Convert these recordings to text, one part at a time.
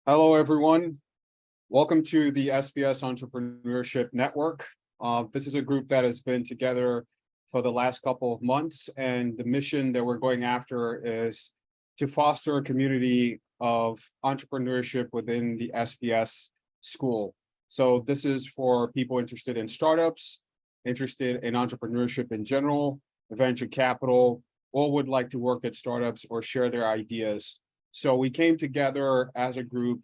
Hello, everyone. Welcome to the SPS Entrepreneurship Network. This is a group that has been together for the last couple of months, and the mission that we're going after is to foster a community of entrepreneurship within the SPS school. So this is for people interested in startups, interested in entrepreneurship in general, venture capital, or would like to work at startups or share their ideas. So we came together as a group.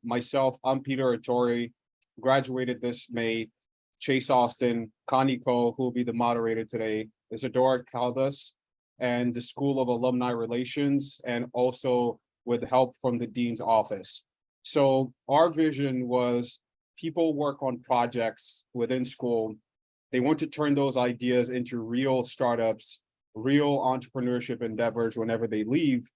Myself, I'm Peter Atori, graduated this May. Chase Austin, Connie Koh, who will be the moderator today, Isadora Caldas, and the School of Alumni Relations, and also with help from the Dean's office. So our vision was people work on projects within school. They want to turn those ideas into real startups, real entrepreneurship endeavors whenever they leave.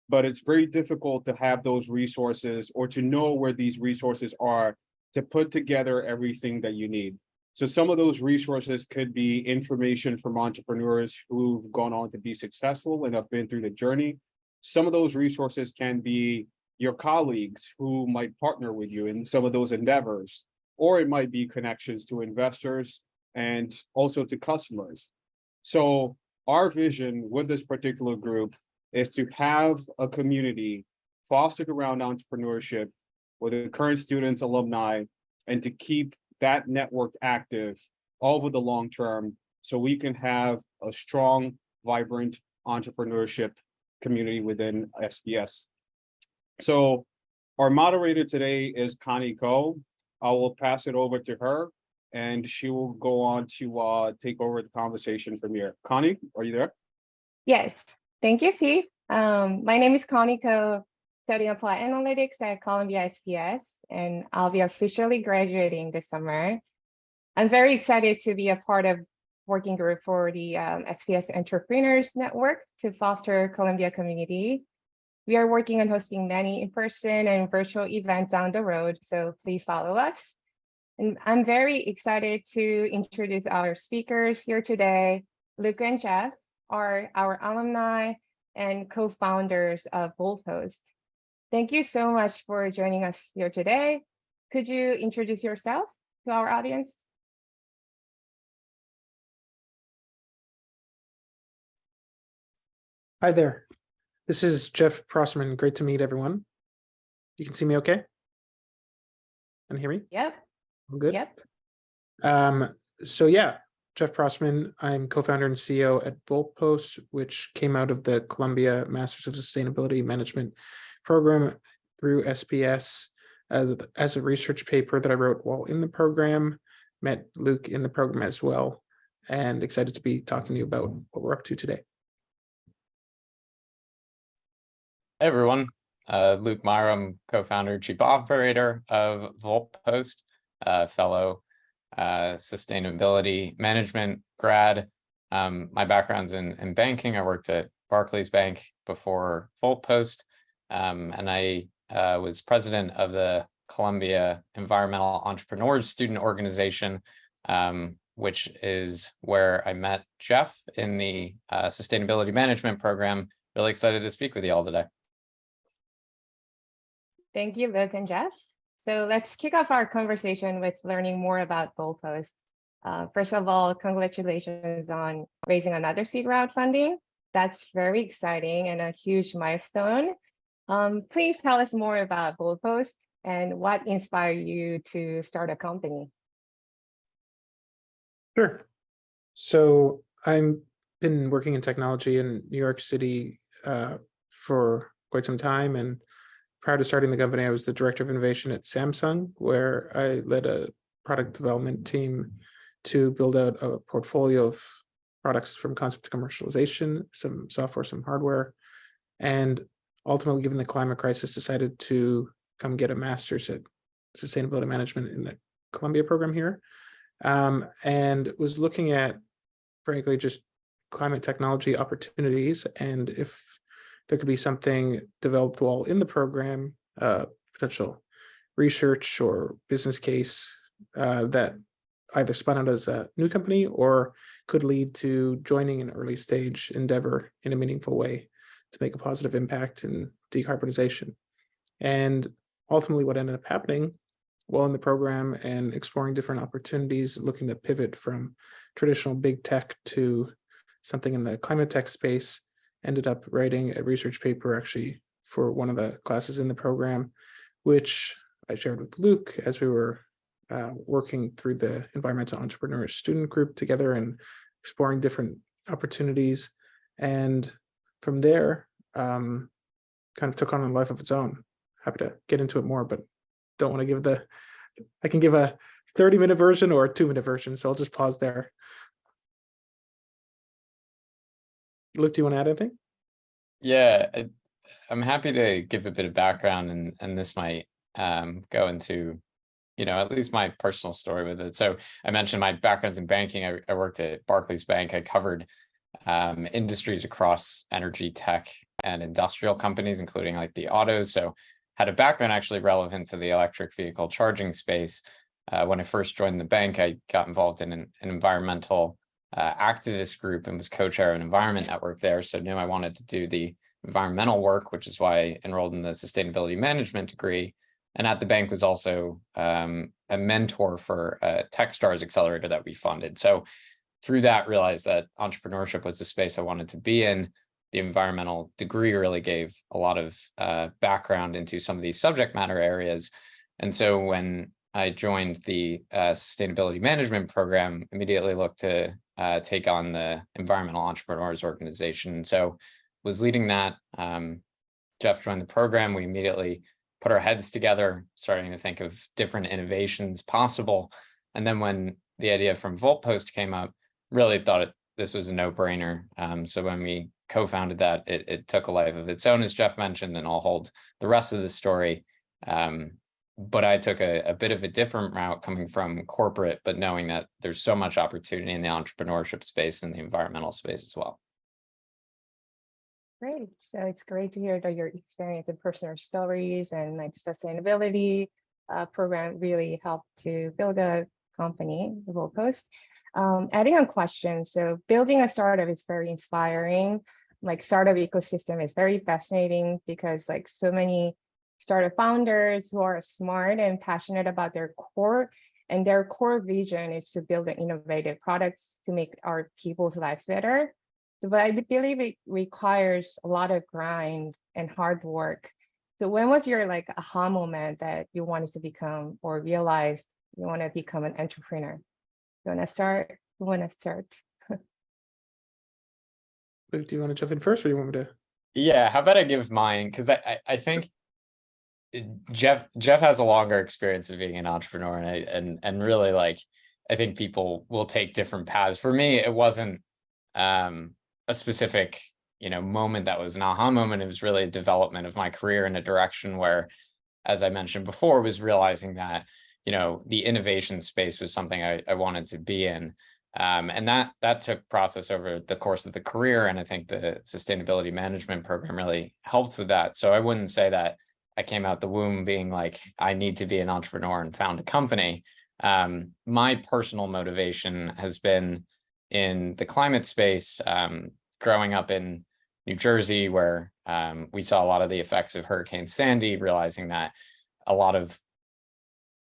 But it's very difficult to have those resources or to know where these resources are to put together everything that you need. So some of those resources could be information from entrepreneurs who've gone on to be successful and have been through the journey. Some of those resources can be your colleagues who might partner with you in some of those endeavors, or it might be connections to investors and also to customers. So our vision with this particular group is to have a community fostered around entrepreneurship with the current students, alumni, and to keep that network active over the long term so we can have a strong, vibrant entrepreneurship community within SPS. So our moderator today is Connie Koh. I will pass it over to her and she will go on to take over the conversation from here. Connie, are you there? Yes. Thank you, Pete. My name is Connie Koh, studying applied analytics at Columbia SPS, and I'll be officially graduating this summer. I'm very excited to be a part of working group for the SPS Entrepreneurs Network to foster Columbia community. We are working on hosting many in-person and virtual events down the road, so please follow us. And I'm very excited to introduce our speakers here today. Luke and Jeff are our alumni and co-founders of Voltpost. Thank you so much for joining us here today. Could you introduce yourself to our audience? Hi there. This is Jeff Prosserman. Great to meet everyone. You can see me okay? And hear me? Yep. I'm good? Yep. So yeah, Jeff Prosserman. I'm co-founder and CEO at Voltpost, which came out of the Columbia Masters of Sustainability Management program through SPS as a research paper that I wrote while in the program. Met Luke in the program as well, and excited to be talking to you about what we're up to today. Hey everyone, Luke Mairo, I'm co-founder, chief operator of Voltpost, fellow sustainability management grad. My background's in banking. I worked at Barclays Bank before Voltpost, and I was president of the Columbia Environmental Entrepreneurs Student Organization, which is where I met Jeff in the sustainability management program. Really excited to speak with you all today. Thank you, Luke and Jeff. So let's kick off our conversation with learning more about Voltpost. First of all, congratulations on raising another seed round funding. That's very exciting and a huge milestone. Please tell us more about Voltpost and what inspired you to start a company. Sure. So I've been working in technology in New York City for quite some time, and prior to starting the company, I was the director of innovation at Samsung, where I led a product development team to build out a portfolio of products from concept to commercialization, some software, some hardware, and ultimately, given the climate crisis, decided to come get a master's at sustainability management in the Columbia program here, and was looking at, frankly, just climate technology opportunities, and if there could be something developed while in the program, potential research or business case that either spun out as a new company or could lead to joining an early stage endeavor in a meaningful way to make a positive impact in decarbonization. And ultimately what ended up happening while in the program and exploring different opportunities, looking to pivot from traditional big tech to something in the climate tech space, ended up writing a research paper actually for one of the classes in the program, which I shared with Luke as we were working through the environmental entrepreneurs student group together and exploring different opportunities. And from there, kind of took on a life of its own. Happy to get into it more, but don't want to give I can give a 30-minute version or a 2-minute version. So I'll just pause there. Luke, do you want to add anything? Yeah, I'm happy to give a bit of background, and this might go into, at least my personal story with it. So I mentioned my background's in banking. I worked at Barclays Bank. I covered industries across energy, tech, and industrial companies, including like the autos. So had a background actually relevant to the electric vehicle charging space. When I first joined the bank, I got involved in an environmental activist group and was co-chair of an environment network there. So knew I wanted to do the environmental work, which is why I enrolled in the sustainability management degree. And at the bank was also a mentor for a Techstars accelerator that we funded. So through that, realized that entrepreneurship was the space I wanted to be in. The environmental degree really gave a lot of background into some of these subject matter areas. And so when I joined the sustainability management program, immediately looked to take on the Environmental Entrepreneurs Organization. So was leading that. Jeff joined the program. We immediately put our heads together, starting to think of different innovations possible. And then when the idea from Voltpost came up, really thought this was a no-brainer. So when we co-founded that, it took a life of its own, as Jeff mentioned, and I'll hold the rest of the story. But I took a bit of a different route coming from corporate, but knowing that there's so much opportunity in the entrepreneurship space and the environmental space as well. Great. So it's great to hear that your experience and personal stories and like sustainability program really helped to build a company, the Voltpost. Adding on questions, so building a startup is very inspiring. Like startup ecosystem is very fascinating because like so many startup founders who are smart and passionate about their core, and their core vision is to build an innovative products to make our people's life better. So, but I believe it requires a lot of grind and hard work. So when was your like aha moment that you wanted to become or realized you want to become an entrepreneur? You want to start? You want to start? Luke, do you want to jump in first or do you want me to? Yeah, how about I give mine? Because I think Jeff has a longer experience of being an entrepreneur, and really like I think people will take different paths. For me, it wasn't a specific moment that was an aha moment. It was really a development of my career in a direction where, as I mentioned before, was realizing that the innovation space was something I wanted to be in. And that took process over the course of the career. And I think the sustainability management program really helped with that. So I wouldn't say that I came out the womb being like, I need to be an entrepreneur and found a company. My personal motivation has been in the climate space, growing up in New Jersey, where we saw a lot of the effects of Hurricane Sandy, realizing that a lot of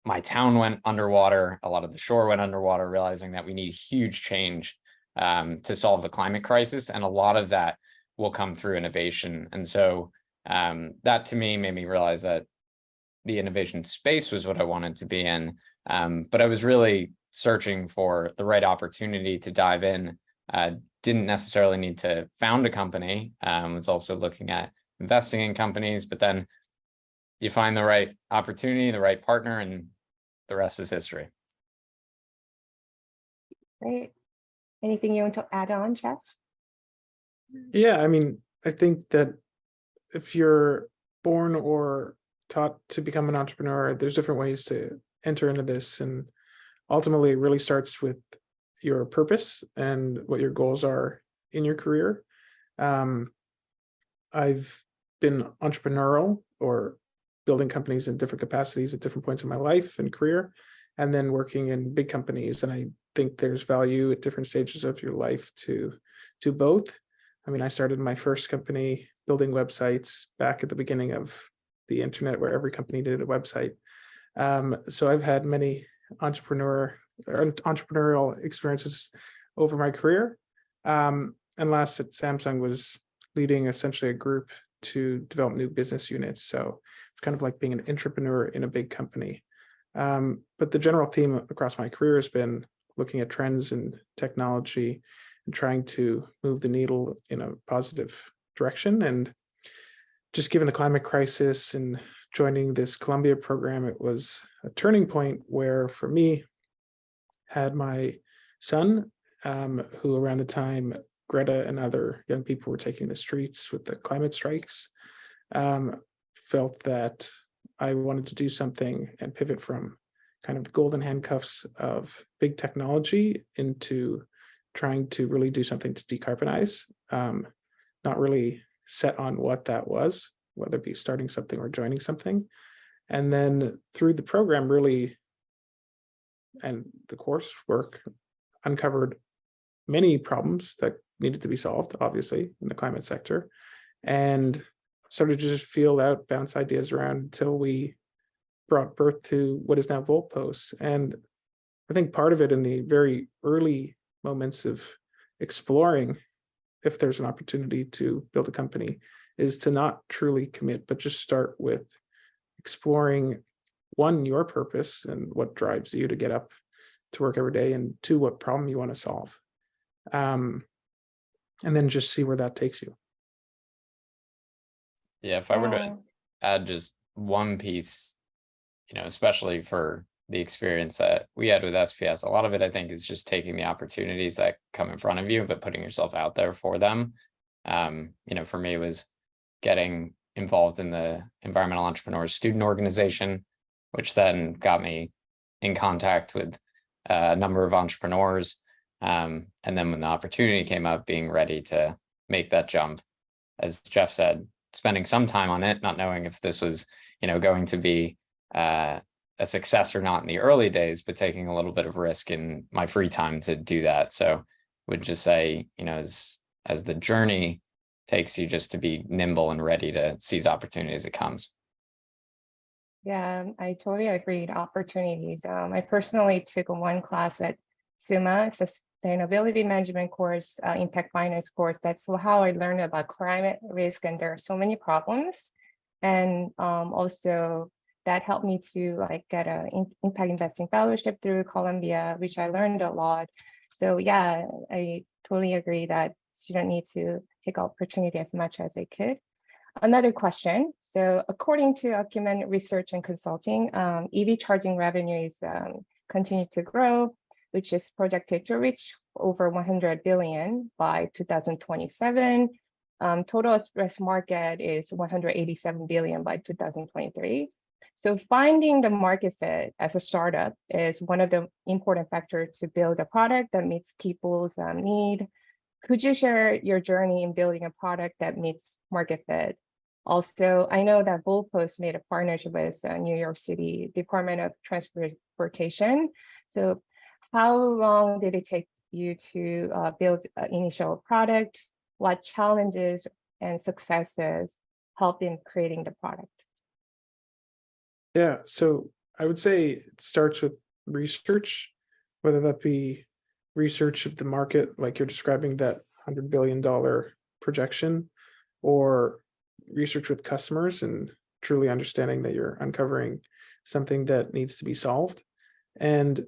my town went underwater, a lot of the shore went underwater, realizing that we need huge change to solve the climate crisis. And a lot of that will come through innovation. And so that to me made me realize that the innovation space was what I wanted to be in. But I was really searching for the right opportunity to dive in. Didn't necessarily need to found a company. Was also looking at investing in companies, but then you find the right opportunity, the right partner, and the rest is history. Great. Anything you want to add on, Jeff? Yeah, I mean, I think that if you're born or taught to become an entrepreneur, there's different ways to enter into this. And ultimately, it really starts with your purpose and what your goals are in your career. I've been entrepreneurial or building companies in different capacities at different points in my life and career, and then working in big companies. And I think there's value at different stages of your life to both. I mean, I started my first company building websites back at the beginning of the internet where every company needed a website. So I've had many entrepreneurial experiences over my career. And last at Samsung was leading essentially a group to develop new business units. So it's kind of like being an entrepreneur in a big company. But the general theme across my career has been looking at trends in technology and trying to move the needle in a positive direction. And just given the climate crisis and joining this Columbia program, it was a turning point where, for me, had my son, who around the time Greta and other young people were taking the streets with the climate strikes, felt that I wanted to do something and pivot from kind of the golden handcuffs of big technology into trying to really do something to decarbonize, not really set on what that was, whether it be starting something or joining something. And then through the program, really, and the coursework, uncovered many problems that needed to be solved, obviously, in the climate sector, and started to just field out, bounce ideas around until we brought birth to what is now Voltpost. And I think part of it in the very early moments of exploring if there's an opportunity to build a company is to not truly commit, but just start with exploring, one, your purpose and what drives you to get up to work every day, and two, what problem you want to solve. And then just see where that takes you. Yeah, if I were to add just one piece, especially for the experience that we had with SPS, a lot of it, I think, is just taking the opportunities that come in front of you, but putting yourself out there for them. For me, it was getting involved in the Environmental Entrepreneurs Student Organization, which then got me in contact with a number of entrepreneurs. And then when the opportunity came up, being ready to make that jump, as Jeff said, spending some time on it, not knowing if this was, going to be a success or not in the early days, but taking a little bit of risk in my free time to do that. So would just say, as the journey takes you, just to be nimble and ready to seize opportunity as it comes. Yeah, I totally agree. Opportunities. I personally took one class at SUMA, Sustainability Management course, Impact Finance course. That's how I learned about climate risk, and there are so many problems. And also that helped me to get a impact investing fellowship through Columbia, which I learned a lot. So yeah, I totally agree that students need to take opportunity as much as they could. Another question. So according to Acumen Research and Consulting, EV charging revenue is continue to grow, which is projected to reach over 100 billion by 2027. Total addressable market is 187 billion by 2023. So finding the market fit as a startup is one of the important factors to build a product that meets people's need. Could you share your journey in building a product that meets market fit? Also, I know that Voltpost made a partnership with New York City Department of Transportation. So how long did it take you to build an initial product? What challenges and successes helped in creating the product? Yeah, so I would say it starts with research, whether that be research of the market, like you're describing that $100 billion projection, or research with customers and truly understanding that you're uncovering something that needs to be solved. And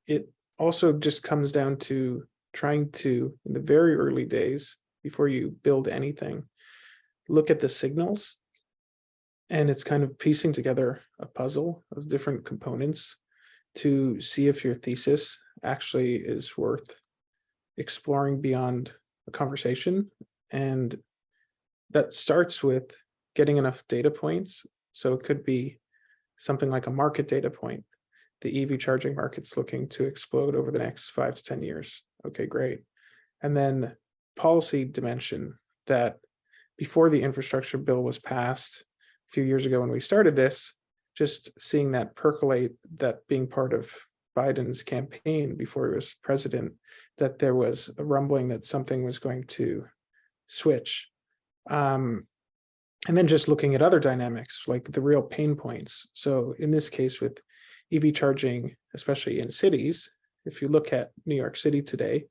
it also just comes down to trying to, in the very early days, before you build anything, look at the signals. And it's kind of piecing together a puzzle of different components to see if your thesis actually is worth exploring beyond a conversation. And that starts with getting enough data points. So it could be something like a market data point. The EV charging market's looking to explode over the next 5 to 10 years. Okay, great. And then policy dimension, that before the infrastructure bill was passed a few years ago when we started this, just seeing that percolate, that being part of Biden's campaign before he was president, that there was a rumbling that something was going to switch. And then just looking at other dynamics, like the real pain points. So in this case with EV charging, especially in cities, if you look at New York City today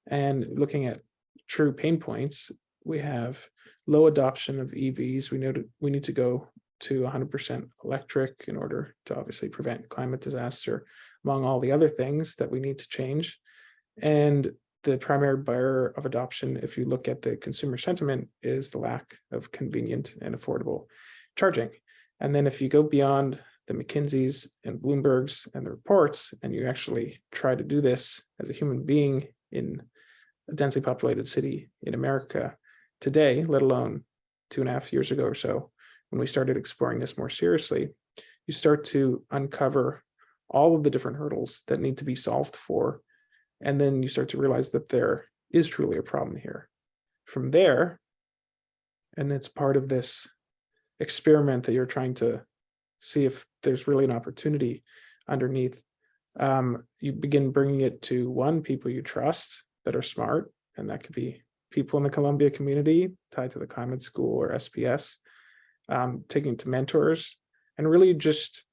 and looking at true pain points, we have low adoption of EVs. We know we need to go to 100% electric in order to obviously prevent climate disaster, among all the other things that we need to change. And the primary barrier of adoption, if you look at the consumer sentiment, is the lack of convenient and affordable charging. And then if you go beyond the McKinseys and Bloombergs and the reports, and you actually try to do this as a human being in a densely populated city in America today, let alone 2.5 years ago or so, when we started exploring this more seriously, you start to uncover all of the different hurdles that need to be solved for. And then you start to realize that there is truly a problem here. From there, and it's part of this experiment that you're trying to see if there's really an opportunity underneath, you begin bringing it to people you trust that are smart, and that could be people in the Columbia community tied to the climate school or SPS, taking it to mentors, and really just,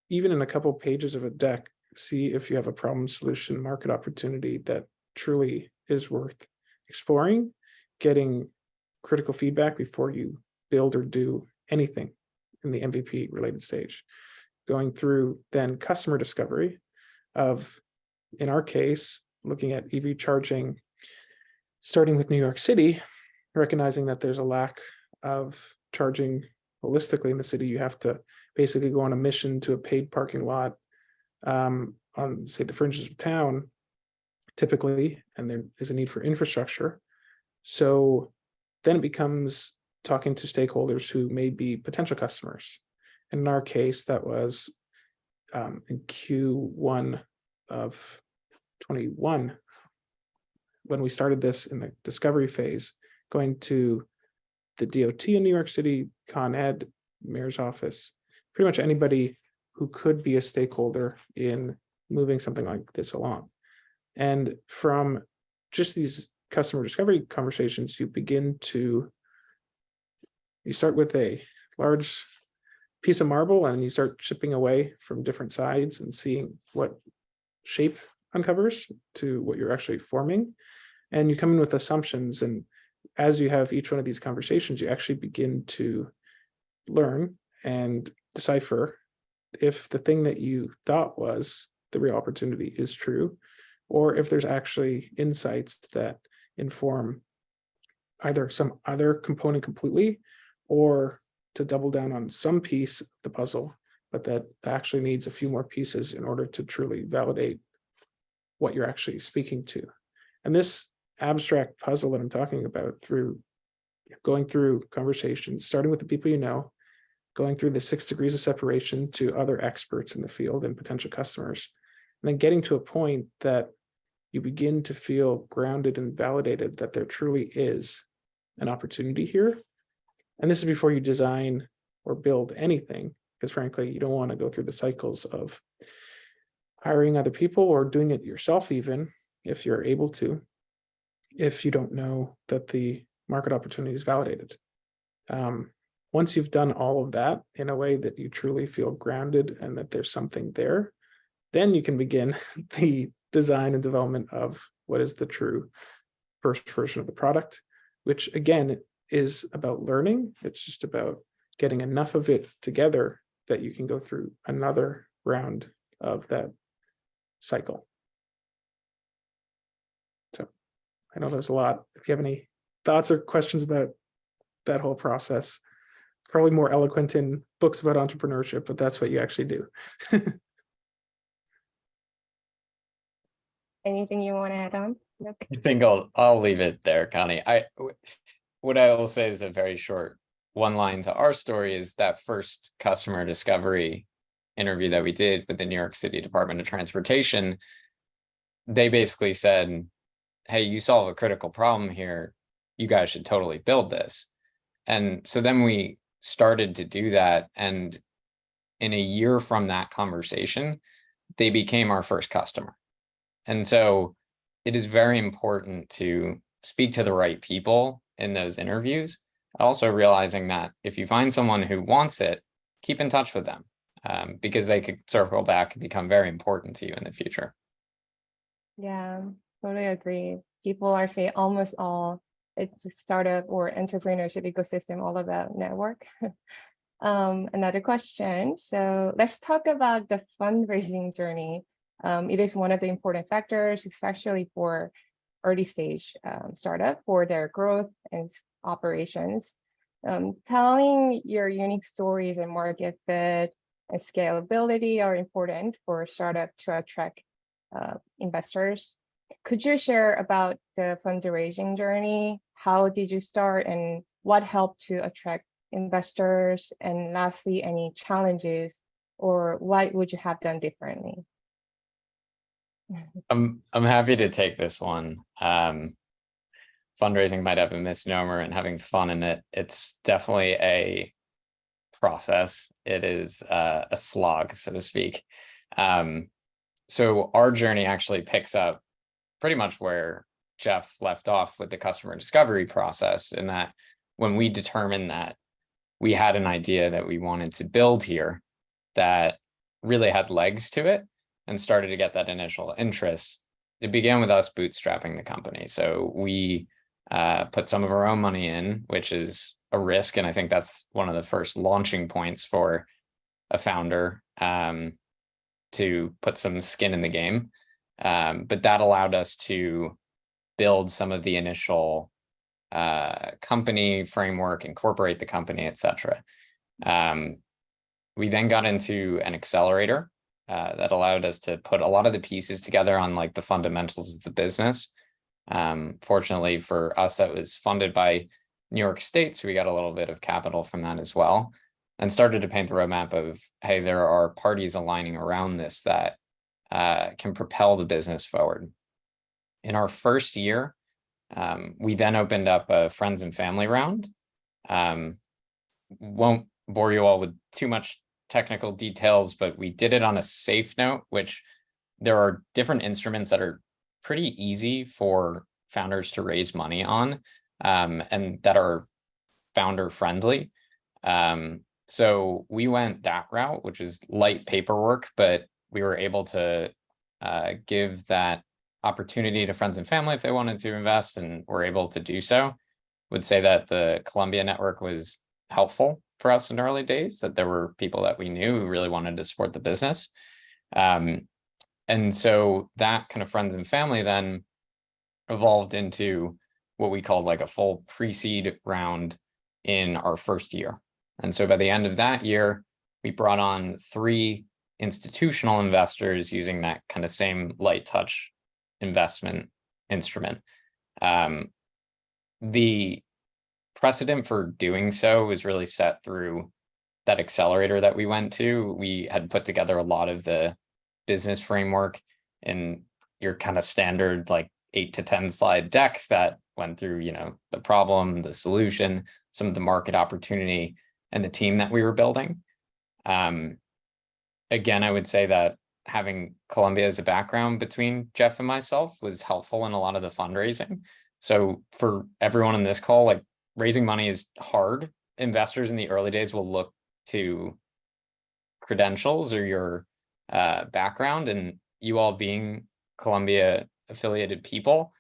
even in a couple pages of a deck, see if you have a problem solution market opportunity that truly is worth exploring, getting critical feedback before you build or do anything in the MVP related stage, going through then customer discovery of, in our case, looking at EV charging, starting with New York City, recognizing that there's a lack of charging holistically in the city. You have to basically go on a mission to a paid parking lot on, say, the fringes of town, typically, and there is a need for infrastructure. So then it becomes talking to stakeholders who may be potential customers. And in our case, that was in Q1 of 21, when we started this in the discovery phase, going to the DOT in New York City, Con Ed, Mayor's office, pretty much anybody who could be a stakeholder in moving something like this along. And from just these customer discovery conversations, you start with a large piece of marble and you start chipping away from different sides and seeing what shape uncovers to what you're actually forming. And you come in with assumptions. And as you have each one of these conversations, you actually begin to learn and decipher if the thing that you thought was the real opportunity is true, or if there's actually insights that inform either some other component completely, or to double down on some piece of the puzzle, but that actually needs a few more pieces in order to truly validate what you're actually speaking to. And this abstract puzzle that I'm talking about, through going through conversations, starting with the people you know, going through the 6 degrees of separation to other experts in the field and potential customers, and then getting to a point that you begin to feel grounded and validated that there truly is an opportunity here. And this is before you design or build anything, because frankly, you don't want to go through the cycles of hiring other people or doing it yourself, even if you're able to, if you don't know that the market opportunity is validated. Once you've done all of that in a way that you truly feel grounded and that there's something there, then you can begin the design and development of what is the true first version of the product, which again is about learning. It's just about getting enough of it together that you can go through another round of that cycle. So I know there's a lot. If you have any thoughts or questions about that whole process, probably more eloquent in books about entrepreneurship, but that's what you actually do. Anything you want to add on? Nope. I think I'll leave it there, Connie. What I will say is a very short one line to our story is that first customer discovery interview that we did with the New York City Department of Transportation. They basically said, hey, you solve a critical problem here. You guys should totally build this. And so then we started to do that. And in a year from that conversation, they became our first customer. And so it is very important to speak to the right people in those interviews. Also realizing that if you find someone who wants it, keep in touch with them, because they could circle back and become very important to you in the future. Yeah, totally agree. People are saying almost all it's a startup or entrepreneurship ecosystem all about network. Another question. So let's talk about the fundraising journey. It is one of the important factors, especially for early stage startup for their growth and operations. Telling your unique stories and market fit and scalability are important for startup to attract investors. Could you share about the fundraising journey? How did you start and what helped to attract investors? And lastly, any challenges or what would you have done differently? I'm happy to take this one. Fundraising might have a misnomer, and having fun in it. It's definitely a process. It is a slog, so to speak. So our journey actually picks up pretty much where Jeff left off with the customer discovery process, in that when we determined that we had an idea that we wanted to build here that really had legs to it and started to get that initial interest, it began with us bootstrapping the company. So we put some of our own money in, which is a risk. And I think that's one of the first launching points for a founder, to put some skin in the game. But that allowed us to build some of the initial company framework, incorporate the company, etc. We then got into an accelerator that allowed us to put a lot of the pieces together on like the fundamentals of the business. Fortunately for us, that was funded by New York State, so we got a little bit of capital from that as well, and started to paint the roadmap of, hey, there are parties aligning around this that can propel the business forward. In our first year, we then opened up a friends and family round. Won't bore you all with too much technical details, but we did it on a safe note, which there are different instruments that are pretty easy for founders to raise money on, and that are founder friendly. So we went that route, which is light paperwork, but we were able to give that opportunity to friends and family if they wanted to invest, and were able to do so. Would say that the Columbia network was helpful for us in early days, that there were people that we knew who really wanted to support the business. And so that kind of friends and family then evolved into what we called like a full pre-seed round in our first year. And so by the end of that year, we brought on 3 institutional investors using that kind of same light touch investment instrument. The precedent for doing so was really set through that accelerator that we went to. We had put together a lot of the business framework in your kind of standard like 8 to 10 slide deck that went through, you know, the problem, the solution, some of the market opportunity, and the team that we were building. Again, I would say that having Columbia as a background between Jeff and myself was helpful in a lot of the fundraising. So for everyone in this call, like, raising money is hard. Investors in the early days will look to credentials or your background, and you all being Columbia affiliated people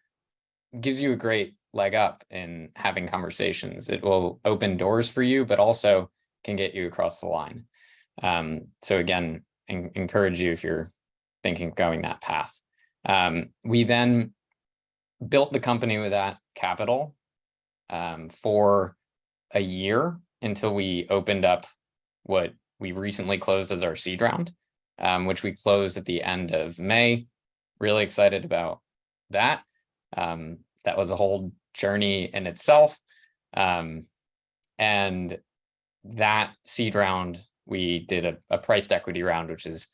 gives you a great leg up in having conversations. It will open doors for you, but also can get you across the line. So again, encourage you if you're thinking of going that path. We then built the company with that capital for a year until we opened up what we recently closed as our seed round, which we closed at the end of May. Really excited about that. That was a whole journey in itself. And that seed round, we did a priced equity round, which is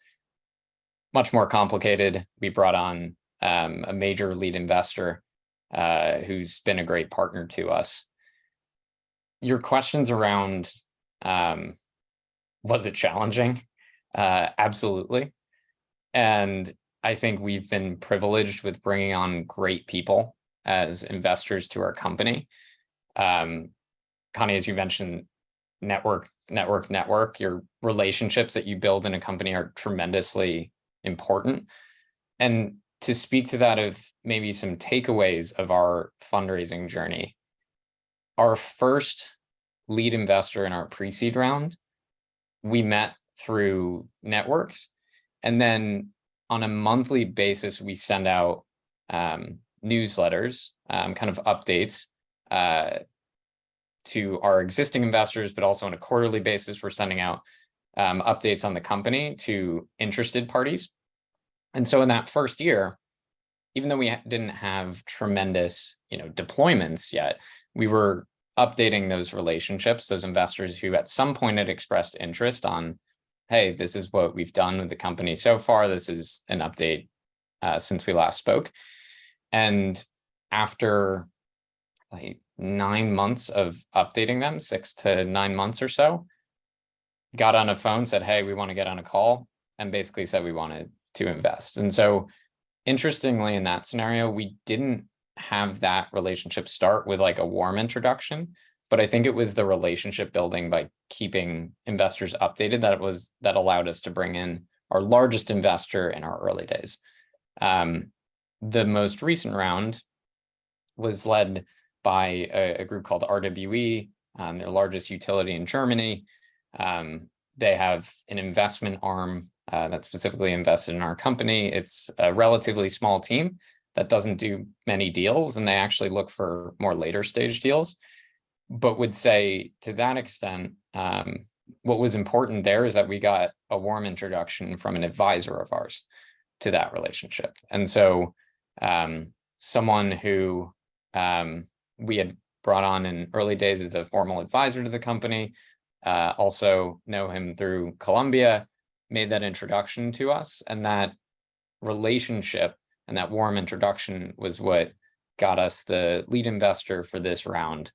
much more complicated. We brought on a major lead investor who's been a great partner to us. Your questions around, was it challenging? Absolutely. And I think we've been privileged with bringing on great people as investors to our company. Connie, as you mentioned, network, your relationships that you build in a company are tremendously important. And to speak to that, of maybe some takeaways of our fundraising journey, our first lead investor in our pre-seed round, we met through networks. And then on a monthly basis, we send out newsletters, kind of updates to our existing investors, but also on a quarterly basis, we're sending out updates on the company to interested parties. And so in that first year, even though we didn't have tremendous, deployments yet, we were updating those relationships, those investors who at some point had expressed interest on, hey, this is what we've done with the company so far. This is an update since we last spoke. And after like 9 months of updating them, 6 to 9 months or so, got on a phone, said, hey, we want to get on a call, and basically said we wanted to invest. And so interestingly, in that scenario, we didn't have that relationship start with like a warm introduction, but I think it was the relationship building by keeping investors updated that allowed us to bring in our largest investor in our early days. The most recent round was led by a group called RWE, their largest utility in Germany. They have an investment arm that specifically invested in our company. It's a relatively small team that doesn't do many deals, and they actually look for more later stage deals. But would say to that extent, what was important there is that we got a warm introduction from an advisor of ours to that relationship. And so someone who we had brought on in early days as a formal advisor to the company, also know him through Columbia, made that introduction to us, and that relationship and that warm introduction was what got us the lead investor for this round.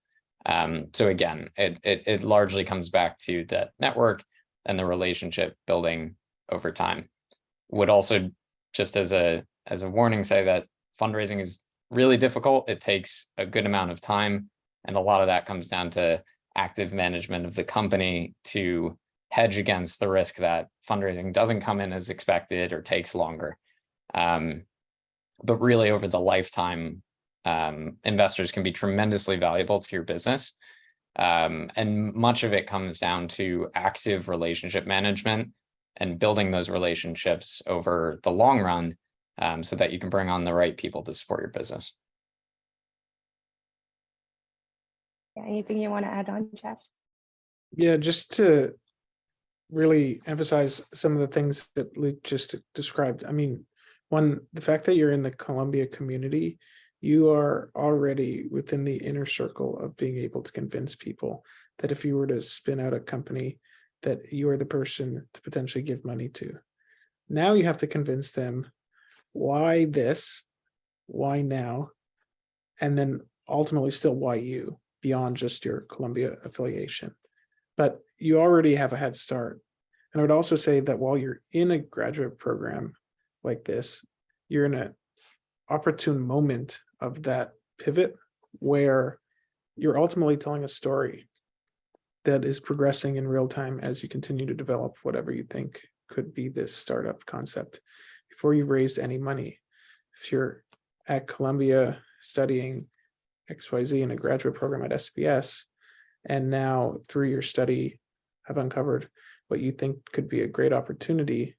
So again, it largely comes back to that network and the relationship building over time. Would also, just as a warning, say that fundraising is really difficult. It takes a good amount of time, and a lot of that comes down to active management of the company to hedge against the risk that fundraising doesn't come in as expected or takes longer. But really, over the lifetime, investors can be tremendously valuable to your business. And much of it comes down to active relationship management and building those relationships over the long run, so that you can bring on the right people to support your business. Yeah, anything you want to add on, Jeff? Yeah, just to really emphasize some of the things that Luke just described. I mean, one, the fact that you're in the Columbia community, you are already within the inner circle of being able to convince people that if you were to spin out a company, that you are the person to potentially give money to. Now you have to convince them why this, why now, and then ultimately still why you, beyond just your Columbia affiliation. But you already have a head start. And I would also say that while you're in a graduate program like this, you're in an opportune moment of that pivot where you're ultimately telling a story that is progressing in real time as you continue to develop whatever you think could be this startup concept before you've raised any money. If you're at Columbia studying XYZ in a graduate program at SPS, and now through your study have uncovered what you think could be a great opportunity,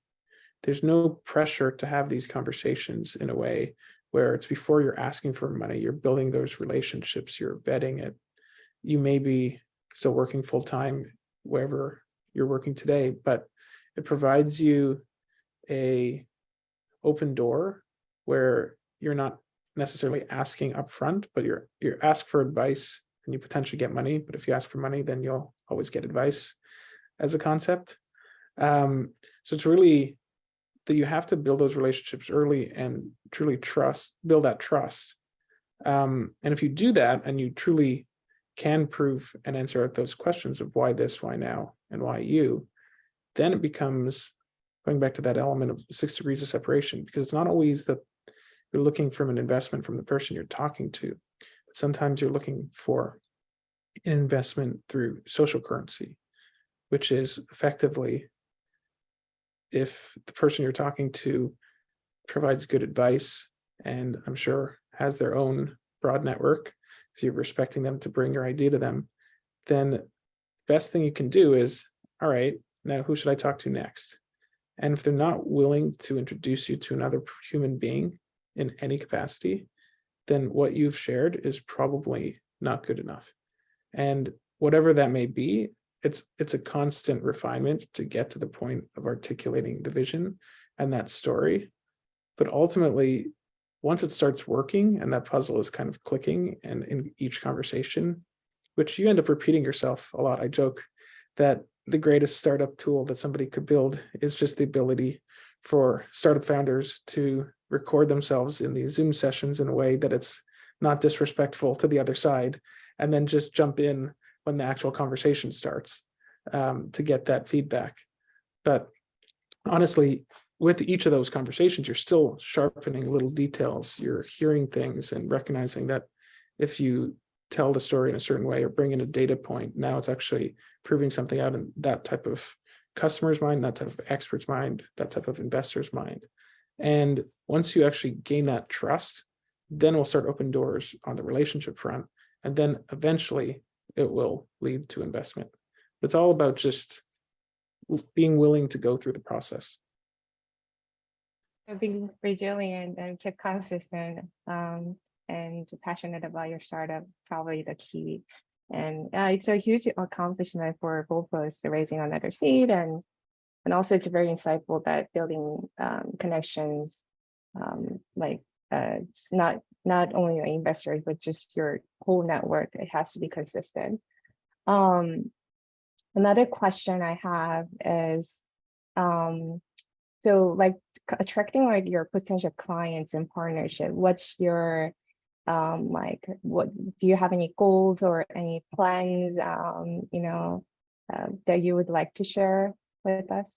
there's no pressure to have these conversations in a way where it's before you're asking for money, you're building those relationships, you're vetting it. You may be still working full-time wherever you're working today, but it provides you a open door where you're not necessarily asking upfront, but you're asked for advice and you potentially get money. But if you ask for money, then you'll always get advice as a concept. So it's really that you have to build those relationships early and truly build that trust. And if you do that and you truly can prove and answer out those questions of why this, why now, and why you, then it becomes going back to that element of 6 degrees of separation, because it's not always that you're looking from an investment from the person you're talking to, but sometimes you're looking for an investment through social currency, which is effectively if the person you're talking to provides good advice and I'm sure has their own broad network, if you're respecting them to bring your idea to them, then the best thing you can do is, all right, now who should I talk to next? And if they're not willing to introduce you to another human being in any capacity, then what you've shared is probably not good enough. And whatever that may be, it's a constant refinement to get to the point of articulating the vision and that story. But ultimately, once it starts working and that puzzle is kind of clicking and in each conversation, which you end up repeating yourself a lot. I joke that the greatest startup tool that somebody could build is just the ability for startup founders to record themselves in these Zoom sessions in a way that it's not disrespectful to the other side, and then just jump in when the actual conversation starts to get that feedback. But honestly, with each of those conversations, you're still sharpening little details. You're hearing things and recognizing that if you tell the story in a certain way or bring in a data point, now it's actually proving something out in that type of customer's mind, that type of expert's mind, that type of investor's mind. And once you actually gain that trust, then we'll start open doors on the relationship front. And then eventually it will lead to investment. It's all about just being willing to go through the process. Being resilient and keep consistent and passionate about your startup, probably the key. And it's a huge accomplishment for Voltpost raising another seed, and also it's very insightful that building connections, not only the investors but just your whole network. It has to be consistent. Another question I have is, so like attracting like your potential clients in partnership, what's your what do you have any goals or any plans that you would like to share with us?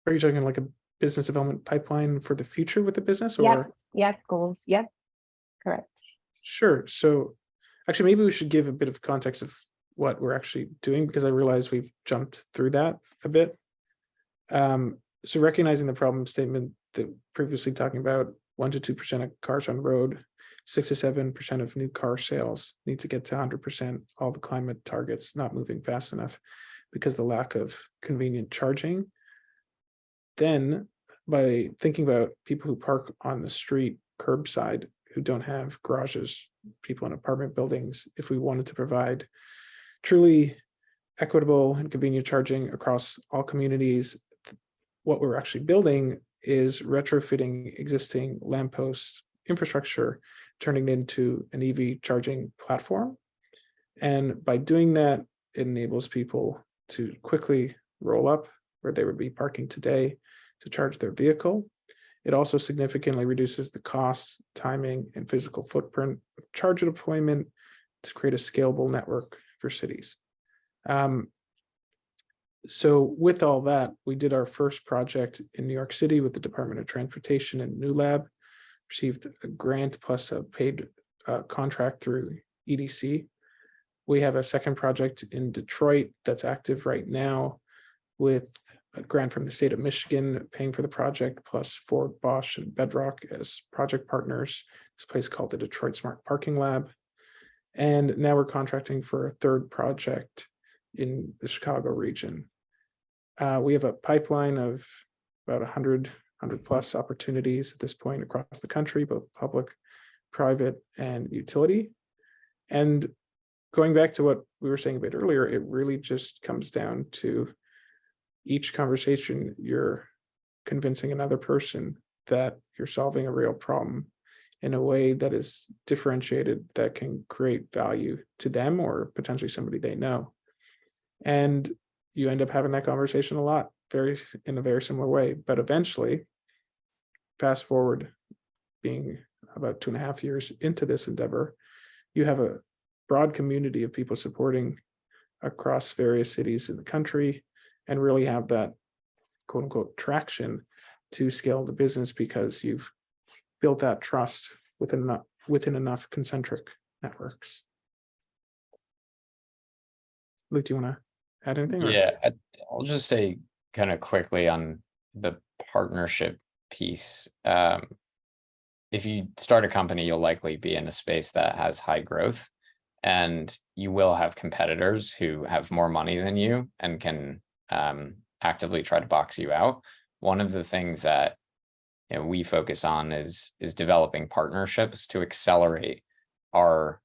Are you talking like a business development pipeline for the future with the business, or? Yep, goals. Yep, correct. Sure. So actually, maybe we should give a bit of context of what we're actually doing, because I realize we've jumped through that a bit. So recognizing the problem statement that previously talking about 1 to 2% of cars on the road, 6 to 7% of new car sales need to get to 100%. All the climate targets not moving fast enough because the lack of convenient charging. Then by thinking about people who park on the street curbside, who don't have garages, people in apartment buildings, if we wanted to provide truly equitable and convenient charging across all communities, what we're actually building is retrofitting existing lamppost infrastructure, turning it into an EV charging platform. And by doing that, it enables people to quickly roll up where they would be parking today to charge their vehicle. It also significantly reduces the cost, timing, and physical footprint of charger deployment to create a scalable network for cities. So with all that, we did our first project in New York City with the Department of Transportation and New Lab, received a grant plus a paid contract through EDC. We have a second project in Detroit that's active right now with a grant from the state of Michigan paying for the project, plus Ford, Bosch, and Bedrock as project partners. This place called the Detroit Smart Parking Lab. And now we're contracting for a third project in the Chicago region. We have a pipeline of about 100 plus opportunities at this point across the country, both public, private, and utility. And going back to what we were saying a bit earlier, it really just comes down to each conversation, you're convincing another person that you're solving a real problem in a way that is differentiated, that can create value to them or potentially somebody they know. And you end up having that conversation a lot, in a very similar way. But eventually, fast forward, being about 2.5 years into this endeavor, you have a broad community of people supporting across various cities in the country, and really have that quote unquote traction to scale the business because you've built that trust within enough concentric networks. Luke, do you want to add anything? Or? Yeah, I'll just say kind of quickly on the partnership piece. If you start a company, you'll likely be in a space that has high growth, and you will have competitors who have more money than you and can actively try to box you out. One of the things that we focus on is developing partnerships to accelerate our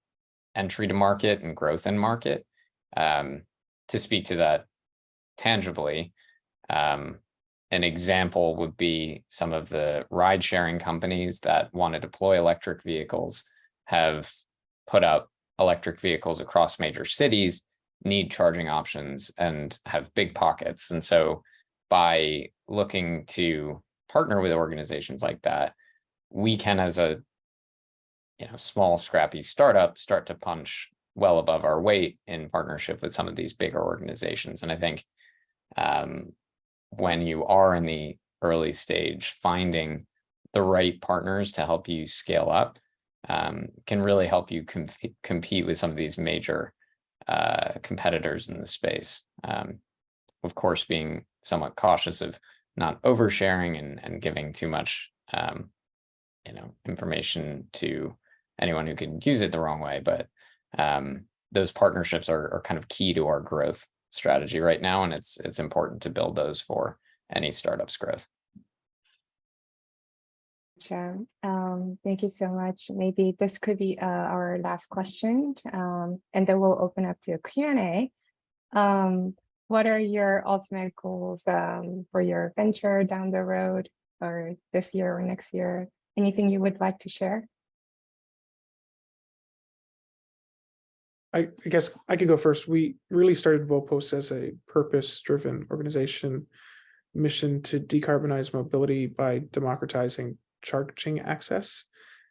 entry to market and growth in market. To speak to that tangibly, an example would be some of the ride sharing companies that want to deploy electric vehicles, have put up electric vehicles across major cities, need charging options, and have big pockets. And so by looking to partner with organizations like that, we can, as a small scrappy startup, start to punch well above our weight in partnership with some of these bigger organizations. And I think when you are in the early stage, finding the right partners to help you scale up can really help you compete with some of these major competitors in the space. Of course, being somewhat cautious of not oversharing and giving too much information to anyone who can use it the wrong way. But those partnerships are kind of key to our growth strategy right now, and it's important to build those for any startup's growth. Sure. Thank you so much. Maybe this could be our last question, and then we'll open up to a Q&A. What are your ultimate goals for your venture down the road, or this year or next year? Anything you would like to share? I guess I could go first. We really started Voltpost as a purpose-driven organization, mission to decarbonize mobility by democratizing charging access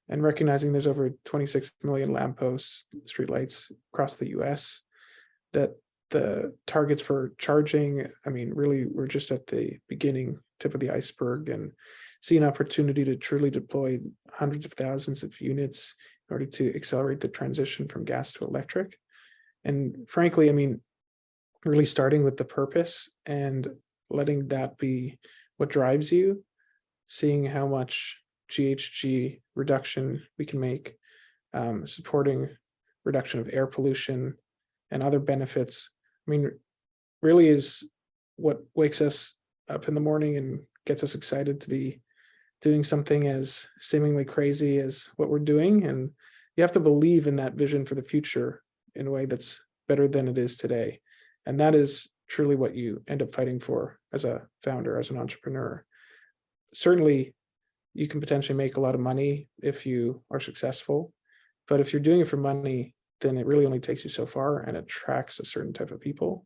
and recognizing there's over 26 million lampposts, streetlights across the US, that the targets for charging, really we're just at the beginning, tip of the iceberg, and see an opportunity to truly deploy hundreds of thousands of units in order to accelerate the transition from gas to electric. And frankly, really starting with the purpose and letting that be what drives you, seeing how much GHG reduction we can make, supporting reduction of air pollution and other benefits, really is what wakes us up in the morning and gets us excited to be doing something as seemingly crazy as what we're doing. And you have to believe in that vision for the future in a way that's better than it is today. And that is truly what you end up fighting for as a founder, as an entrepreneur. Certainly, you can potentially make a lot of money if you are successful, but if you're doing it for money, then it really only takes you so far and attracts a certain type of people.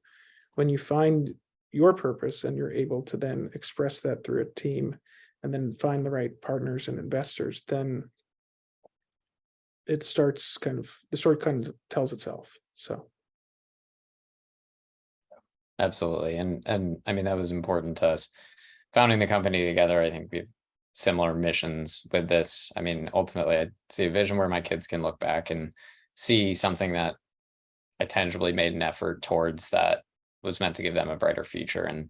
When you find your purpose and you're able to then express that through a team and then find the right partners and investors, then it starts the story kind of tells itself. So. Absolutely. And that was important to us. Founding the company together, I think we have similar missions with this. Ultimately, I see a vision where my kids can look back and see something that I tangibly made an effort towards that was meant to give them a brighter future. And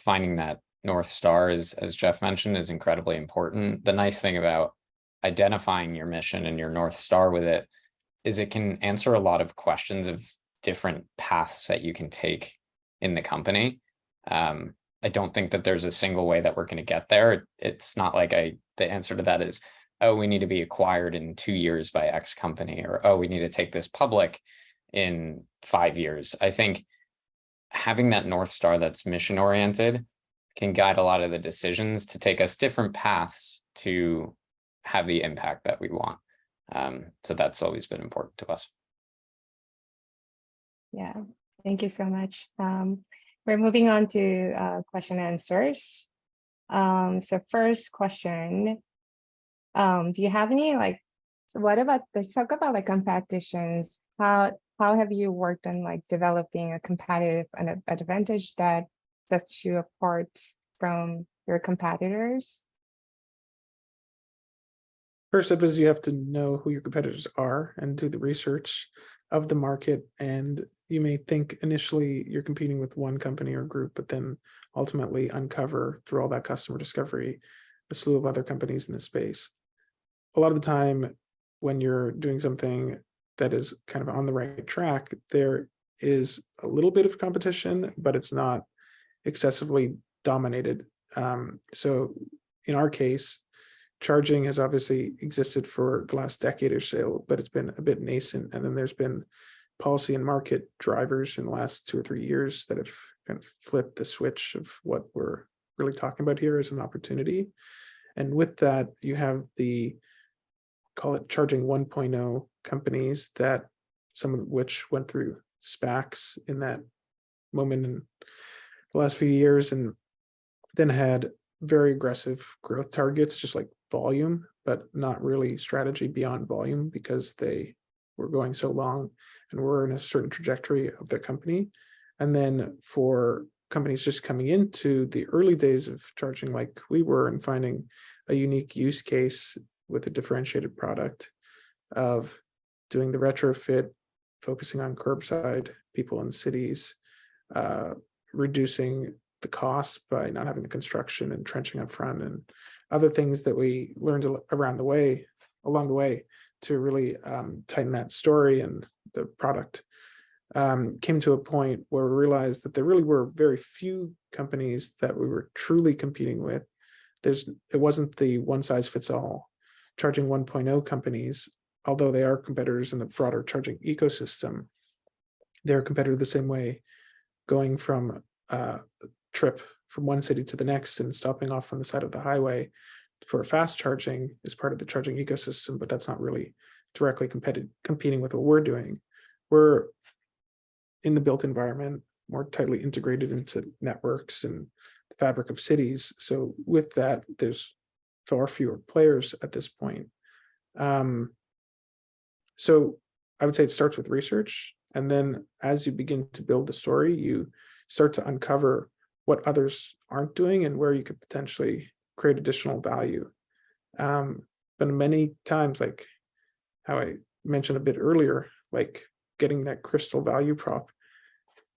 finding that North Star, as Jeff mentioned, is incredibly important. The nice thing about identifying your mission and your North Star with it is it can answer a lot of questions of different paths that you can take in the company. I don't think that there's a single way that we're going to get there. It's not like the answer to that is, oh, we need to be acquired in 2 years by X company, or, oh, we need to take this public in 5 years. I think having that North Star that's mission oriented can guide a lot of the decisions to take us different paths to have the impact that we want. So that's always been important to us. Yeah, thank you so much. We're moving on to question and answers. So first question, do you have any let's talk about competitions. How have you worked on developing a competitive advantage that sets you apart from your competitors? First step is you have to know who your competitors are and do the research of the market. And you may think initially you're competing with one company or group, but then ultimately uncover through all that customer discovery a slew of other companies in the space. A lot of the time when you're doing something that is kind of on the right track, there is a little bit of competition, but it's not excessively dominated. So in our case, charging has obviously existed for the last decade or so, but it's been a bit nascent. And then there's been policy and market drivers in the last 2 or 3 years that have kind of flipped the switch of what we're really talking about here as an opportunity. And with that, you have the, call it charging 1.0 companies, that some of which went through SPACs in that moment in the last few years, and then had very aggressive growth targets, just like volume, but not really strategy beyond volume because they were going so long and were in a certain trajectory of their company. And then for companies just coming into the early days of charging like we were and finding a unique use case with a differentiated product of doing the retrofit, focusing on curbside people in cities, reducing the cost by not having the construction and trenching up front, and other things that we learned along the way to really tighten that story and the product. Came to a point where we realized that there really were very few companies that we were truly competing with. It wasn't the one size fits all. Charging 1.0 companies, although they are competitors in the broader charging ecosystem, they're a competitor the same way, going from a trip from one city to the next and stopping off on the side of the highway for fast charging is part of the charging ecosystem, but that's not really directly competing with what we're doing. We're in the built environment, more tightly integrated into networks and the fabric of cities. So with that, there's far fewer players at this point. So I would say it starts with research. And then as you begin to build the story, you start to uncover what others aren't doing and where you could potentially create additional value. But many times, like how I mentioned a bit earlier, like getting that crystal value prop,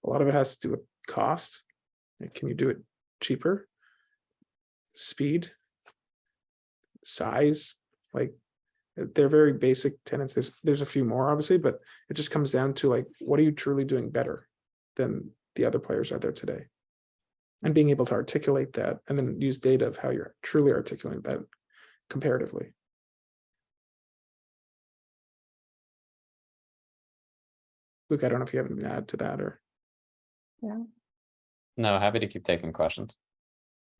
a lot of it has to do with cost. Like, can you do it cheaper? Speed, size, like they're very basic tenets. There's a few more obviously, but it just comes down to like, what are you truly doing better than the other players out there today? And being able to articulate that and then use data of how you're truly articulating that comparatively. Luke, I don't know if you have anything to add to that or. Yeah. No, happy to keep taking questions.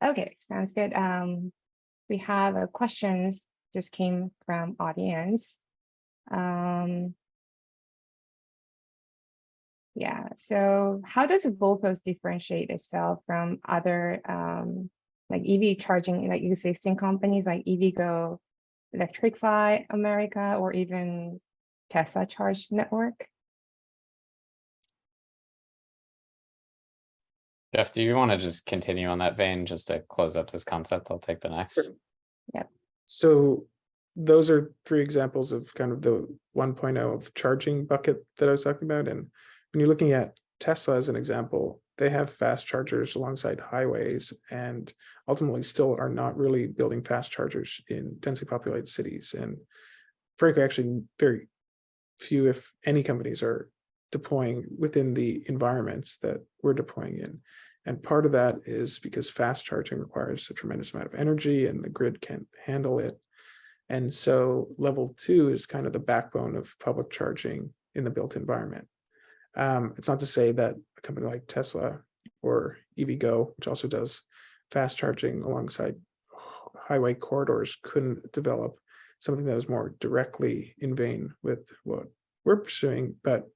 Okay, sounds good. We have questions just came from audience. Yeah, so how does Voltpost differentiate itself from other like EV charging, like existing companies like EVgo, Electrify America, or even Tesla Charge Network? Jeff, do you want to just continue on that vein just to close up this concept? I'll take the next. Sure. Yep. So those are 3 examples of kind of the 1.0 of charging bucket that I was talking about. And when you're looking at Tesla as an example, they have fast chargers alongside highways and ultimately still are not really building fast chargers in densely populated cities. And frankly, actually very few, if any, companies are deploying within the environments that we're deploying in. And part of that is because fast charging requires a tremendous amount of energy and the grid can't handle it. And so level 2 is kind of the backbone of public charging in the built environment. It's not to say that a company like Tesla or EVgo, which also does fast charging alongside highway corridors, couldn't develop something that was more directly in vein with what we're pursuing, but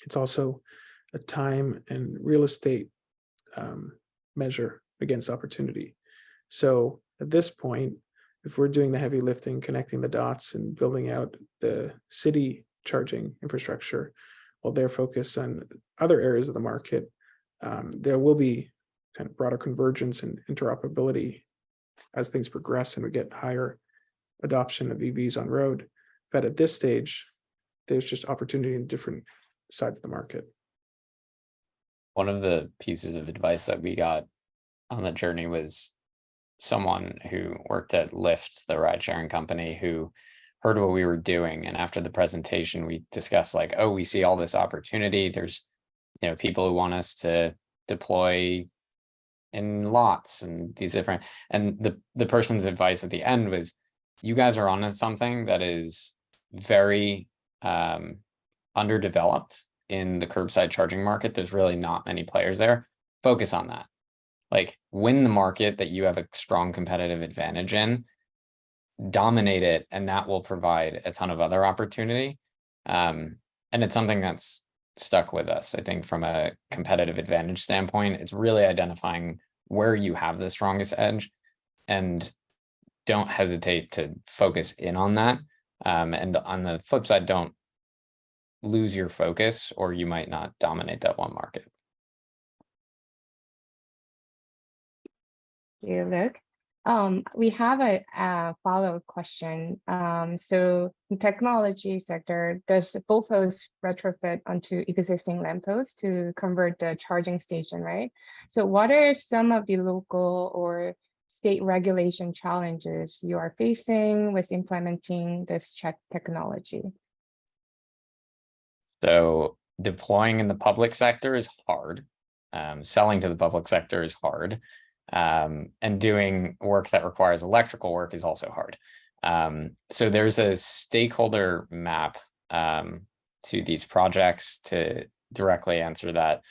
it's also a time and real estate measure against opportunity. So at this point, if we're doing the heavy lifting, connecting the dots and building out the city charging infrastructure, while they're focused on other areas of the market, there will be kind of broader convergence and interoperability as things progress and we get higher adoption of EVs on road. But at this stage, there's just opportunity in different sides of the market. One of the pieces of advice that we got on the journey was someone who worked at Lyft, the ride sharing company, who heard what we were doing. And after the presentation, we discussed like, oh, we see all this opportunity. There's, people who want us to deploy in lots and these different, and the person's advice at the end was, you guys are onto something that is very underdeveloped in the curbside charging market. There's really not many players there. Focus on that. Like, win the market that you have a strong competitive advantage in, dominate it, and that will provide a ton of other opportunity. And it's something that's stuck with us. I think from a competitive advantage standpoint, it's really identifying where you have the strongest edge, and don't hesitate to focus in on that. And on the flip side, don't lose your focus, or you might not dominate that one market. Thank you, Luke. We have a follow-up question. So in technology sector, does Voltpost retrofit onto existing lampposts to convert the charging station, right? So what are some of the local or state regulation challenges you are facing with implementing this technology? So deploying in the public sector is hard. Selling to the public sector is hard. And doing work that requires electrical work is also hard. So there's a stakeholder map to these projects. To directly answer that,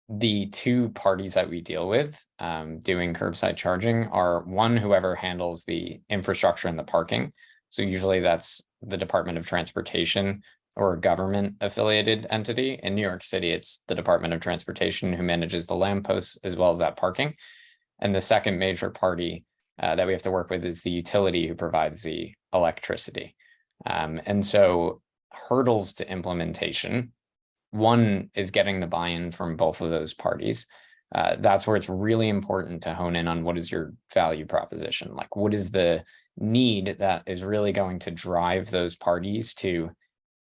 the two parties that we deal with doing curbside charging are, one, whoever handles the infrastructure and the parking. So usually that's the Department of Transportation or a government affiliated entity. In New York City, it's the Department of Transportation who manages the lampposts as well as that parking. And the second major party that we have to work with is the utility who provides the electricity. And so hurdles to implementation, one is getting the buy-in from both of those parties. That's where it's really important to hone in on what is your value proposition. Like, what is the need that is really going to drive those parties to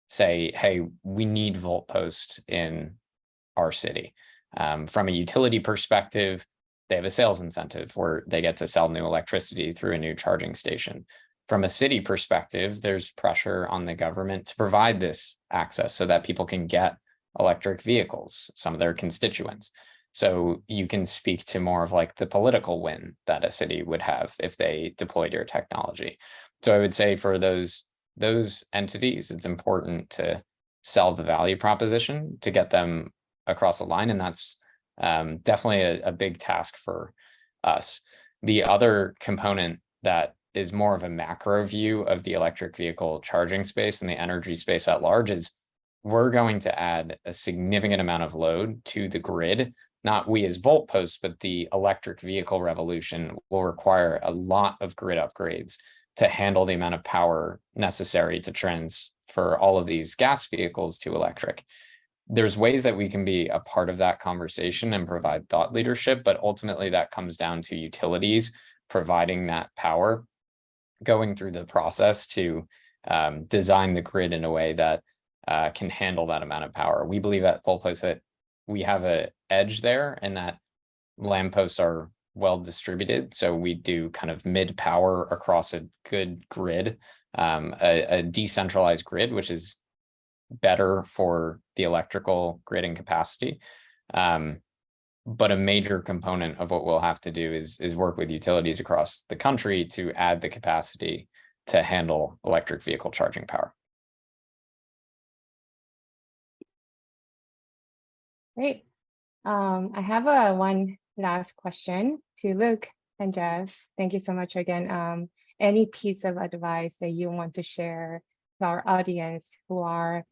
say, hey, we need Voltpost in our city. From a utility perspective, they have a sales incentive where they get to sell new electricity through a new charging station. From a city perspective, there's pressure on the government to provide this access so that people can get electric vehicles, some of their constituents. So you can speak to more of like the political win that a city would have if they deployed your technology. So I would say for those entities, it's important to sell the value proposition to get them across the line. And that's definitely a big task for us. The other component that is more of a macro view of the electric vehicle charging space and the energy space at large is, we're going to add a significant amount of load to the grid. Not we as Voltpost, but the electric vehicle revolution will require a lot of grid upgrades to handle the amount of power necessary to transfer all of these gas vehicles to electric. There's ways that we can be a part of that conversation and provide thought leadership, but ultimately that comes down to utilities providing that power, going through the process to design the grid in a way that can handle that amount of power. We believe at Voltpost that we have an edge there, and that lampposts are well distributed. So we do kind of mid power across a good grid, a decentralized grid, which is better for the electrical grid and capacity. But a major component of what we'll have to do is work with utilities across the country to add the capacity to handle electric vehicle charging power. Great. I have one last question to Luke and Jeff. Thank you so much again. Any piece of advice that you want to share to our audience who are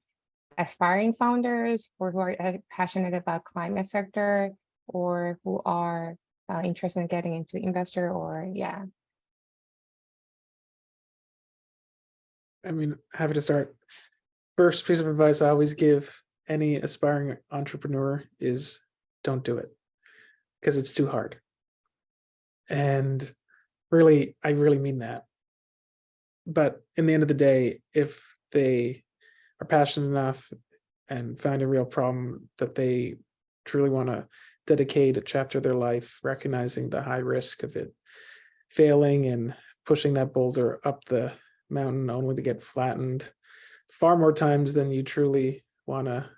aspiring founders, or who are passionate about climate sector, or who are interested in getting into investor, or yeah. I mean, happy to start. First piece of advice I always give any aspiring entrepreneur is, don't do it, because it's too hard. And really, I really mean that. But in the end of the day, if they are passionate enough and find a real problem that they truly want to dedicate a chapter of their life, recognizing the high risk of it failing and pushing that boulder up the mountain only to get flattened far more times than you truly want to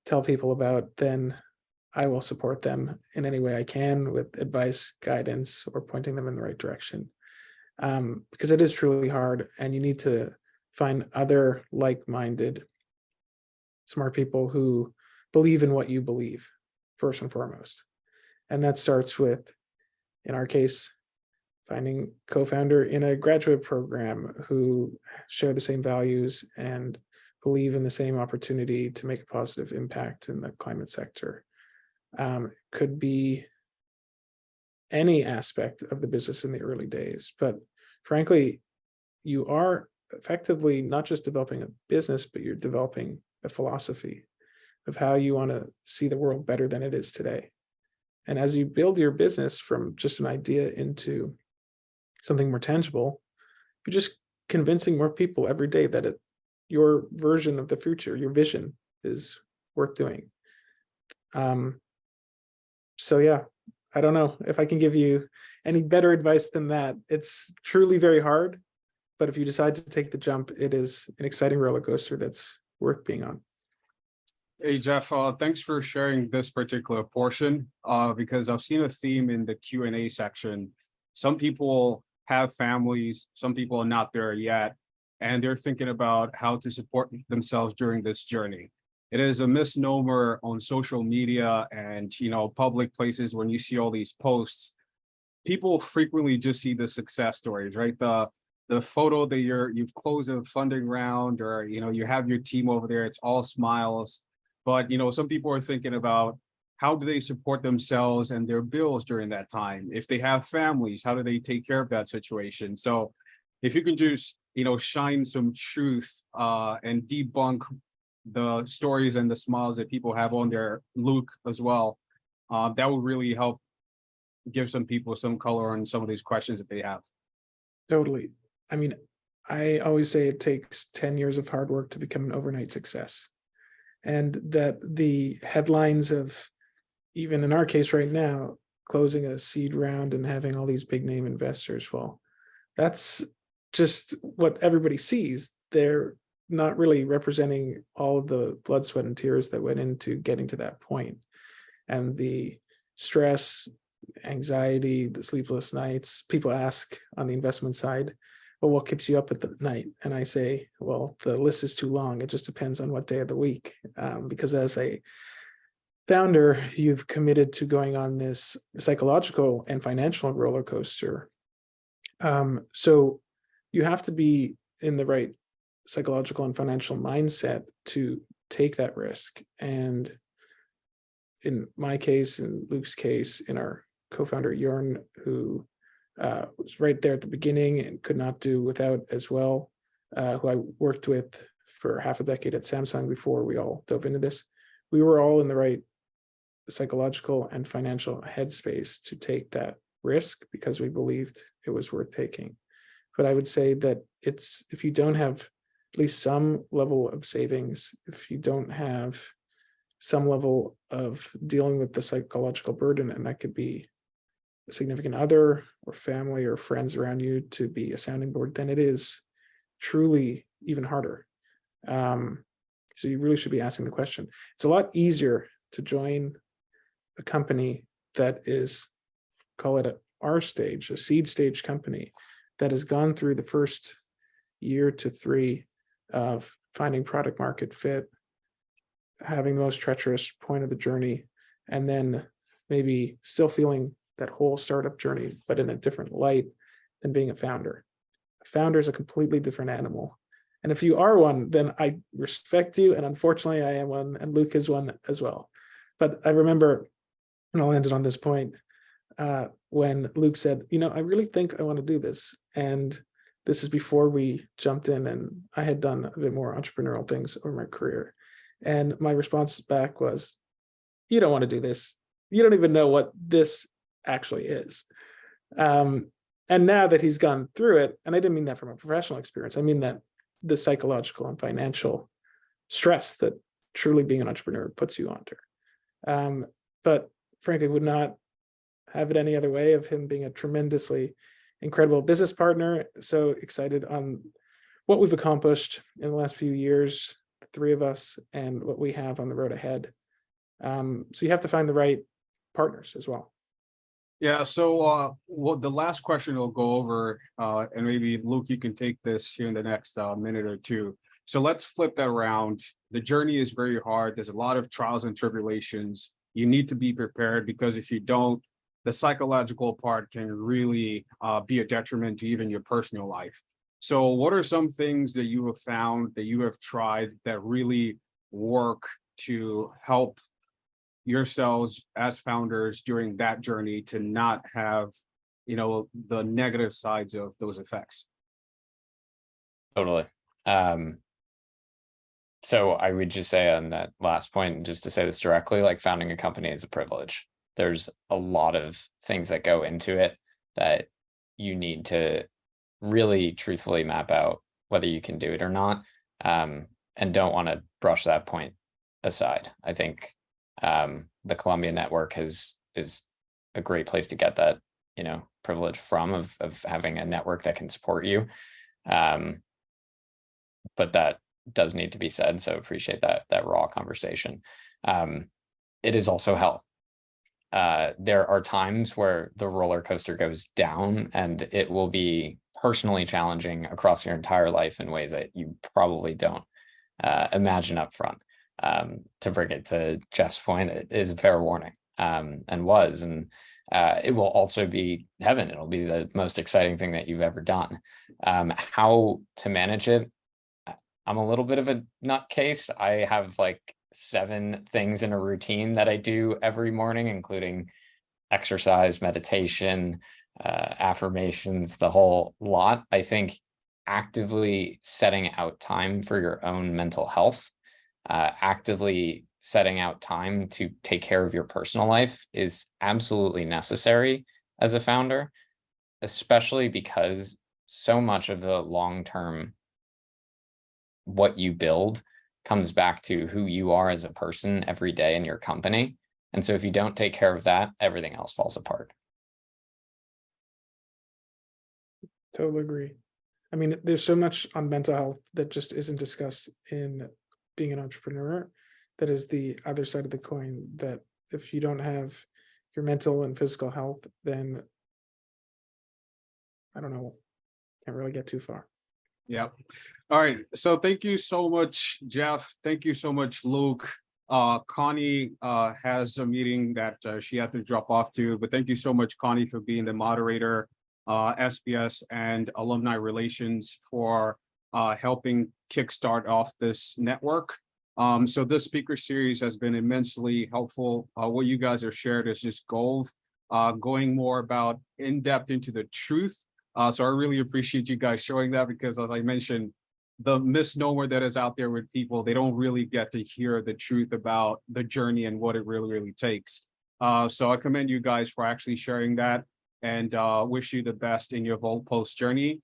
tell people about, then I will support them in any way I can with advice, guidance, or pointing them in the right direction. Because it is truly hard, and you need to find other like-minded, smart people who believe in what you believe, first and foremost. And that starts with, in our case, finding co-founder in a graduate program who share the same values and believe in the same opportunity to make a positive impact in the climate sector. Could be any aspect of the business in the early days, but frankly, you are effectively not just developing a business, but you're developing a philosophy of how you want to see the world better than it is today. And as you build your business from just an idea into something more tangible, you're just convincing more people every day that your version of the future, your vision, is worth doing. So yeah, I don't know if I can give you any better advice than that. It's truly very hard, but if you decide to take the jump, it is an exciting roller coaster that's worth being on. Hey, Jeff, thanks for sharing this particular portion, because I've seen a theme in the Q&A section. Some people have families, some people are not there yet, and they're thinking about how to support themselves during this journey. It is a misnomer on social media and public places when you see all these posts. People frequently just see the success stories, right? The photo that you've closed a funding round, or you have your team over there, it's all smiles. But some people are thinking about how do they support themselves and their bills during that time? If they have families, how do they take care of that situation? So if you can just shine some truth and debunk the stories and the smiles that people have on their look as well, that would really help give some people some color on some of these questions that they have. Totally. I mean, I always say it takes 10 years of hard work to become an overnight success. And that the headlines of, even in our case right now, closing a seed round and having all these big name investors, well, that's just what everybody sees. They're not really representing all of the blood, sweat, and tears that went into getting to that point. And the stress, anxiety, the sleepless nights. People ask on the investment side, well, what keeps you up at the night? And I say, well, the list is too long. It just depends on what day of the week. Because as a founder, you've committed to going on this psychological and financial roller coaster. So you have to be in the right psychological and financial mindset to take that risk. And in my case, in Luke's case, in our co-founder Jorn, who was right there at the beginning and could not do without as well, who I worked with for half a decade at Samsung before we all dove into this. We were all in the right psychological and financial headspace to take that risk because we believed it was worth taking. But I would say that if you don't have at least some level of savings, if you don't have some level of dealing with the psychological burden, and that could be a significant other or family or friends around you to be a sounding board, then it is truly even harder. So you really should be asking the question. It's a lot easier to join a company that is, call it our stage, a seed stage company that has gone through the first year to 3 of finding product market fit, having the most treacherous point of the journey, and then maybe still feeling that whole startup journey, but in a different light than being a founder. A founder is a completely different animal. And if you are one, then I respect you. And unfortunately, I am one, and Luke is one as well. But I remember, and I'll end it on this point, when Luke said, I really think I want to do this. And this is before we jumped in, and I had done a bit more entrepreneurial things over my career. And my response back was, you don't want to do this. You don't even know what this actually is. And And now that he's gone through it, and I didn't mean that from a professional experience, I mean that the psychological and financial stress that truly being an entrepreneur puts you under. But frankly, would not have it any other way of him being a tremendously incredible business partner. So excited on what we've accomplished in the last few years, the three of us, and what we have on the road ahead. So you have to find the right partners as well. Yeah, so well, the last question we'll go over, and maybe Luke, you can take this here in the next minute or two. So let's flip that around. The journey is very hard. There's a lot of trials and tribulations. You need to be prepared, because if you don't, the psychological part can really be a detriment to even your personal life. So what are some things that you have found, that you have tried, that really work to help yourselves as founders during that journey to not have, the negative sides of those effects? Totally. So I would just say on that last point, just to say this directly, like founding a company is a privilege. There's a lot of things that go into it that you need to really truthfully map out whether you can do it or not, and don't want to brush that point aside. I think the Columbia network is a great place to get that, privilege from, of having a network that can support you. But that does need to be said. So appreciate that raw conversation. It is also hell. There are times where the roller coaster goes down, and it will be personally challenging across your entire life in ways that you probably don't imagine up front. To bring it to Jeff's point, it is a fair warning, and it will also be heaven. It'll be the most exciting thing that you've ever done. How to manage it? I'm a little bit of a nutcase. I have like 7 things in a routine that I do every morning, including exercise, meditation, affirmations, the whole lot. I think actively setting out time for your own mental health, actively setting out time to take care of your personal life is absolutely necessary as a founder, especially because so much of the long-term what you build comes back to who you are as a person every day in your company. And so if you don't take care of that, everything else falls apart. Totally agree. I mean, there's so much on mental health that just isn't discussed in being an entrepreneur. That is the other side of the coin, that if you don't have your mental and physical health, then I don't know, can't really get too far. Yeah. All right. So thank you so much, Jeff. Thank you so much, Luke. Connie has a meeting that she had to drop off to, but thank you so much, Connie, for being the moderator, SPS and alumni relations, for helping kickstart off this network. So this speaker series has been immensely helpful. What you guys have shared is just gold, going more about in-depth into the truth. So I really appreciate you guys showing that, because as I mentioned, the misnomer that is out there with people, they don't really get to hear the truth about the journey and what it really takes. So I commend you guys for actually sharing that, and wish you the best in your Voltpost journey.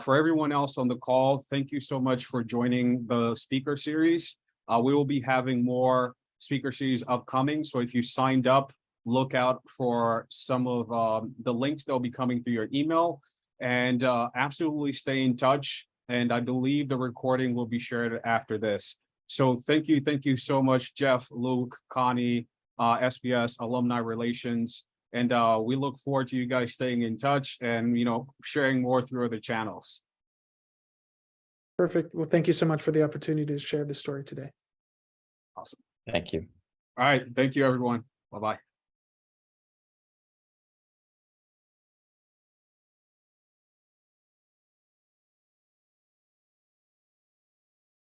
For everyone else on the call, thank you so much for joining the speaker series. We will be having more speaker series upcoming. So if you signed up, look out for some of the links that will be coming through your email, and absolutely stay in touch. And I believe the recording will be shared after this. So thank you so much, Jeff, Luke, Connie, SPS, alumni relations. And we look forward to you guys staying in touch and, sharing more through other channels. Perfect. Well, thank you so much for the opportunity to share this story today. Awesome. Thank you. All right. Thank you, everyone. Bye-bye.